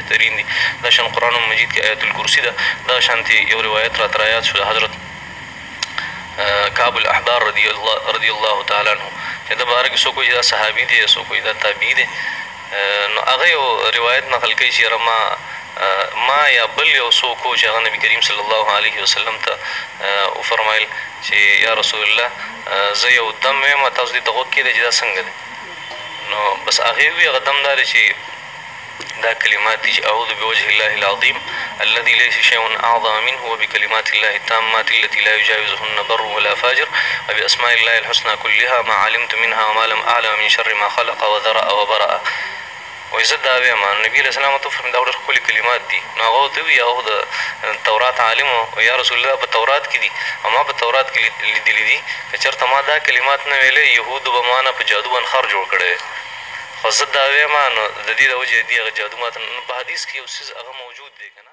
بهترین دي. دا شان قرآن مجید کې آیت الکرسي ده. دغه شانتې یو روایت راته رایاد شو د حضرت کعب الاحبار رضی الله تعالی عنه چې د باره کې څوک وایي دا صحابي دی، څوک وایي دا تابعي دی. نو هغه یو روایت نقل کوي چې یاره ما یا بل یو څوک و چې هغه نبي کریم صلی الله علیه وسلم ته وفرمایل چې یا رسول الله زه یو دم یم، تاسو دې ته غوږ کېدی چې دا څنګه دی؟ نو بس هغې ووي هغه دم دا دی چې دا کلمات دي چې اعوذ بوجه الله العظیم الذي ليس شيء اعظم منه وبكلمات الله التامات التي لا يجاوزهن بر ولا فاجر وباسماء الله الحسنى كلها ما علمت منها وما لم اعلم من شر ما خلق وذرأ وبرأ. وایي زه دا وایم نبي علیه السلام ورته وفرمایل دا ډېر ښکلي کلمات دي. نو هغه ورته ووایي هغه د تورات عالم و، یا رسول الله په تورات کې دي او ما په تورات کې لیدلي دي که چېرته ما دا کلمات نه ویلی یهودو به ما نه په جادو باندې خر جوړ کړی. خو زه دا وایم نو د دې د وجې دې هغه جادو ماته په حدیث کې یو څیز هغه موجود دی که نه.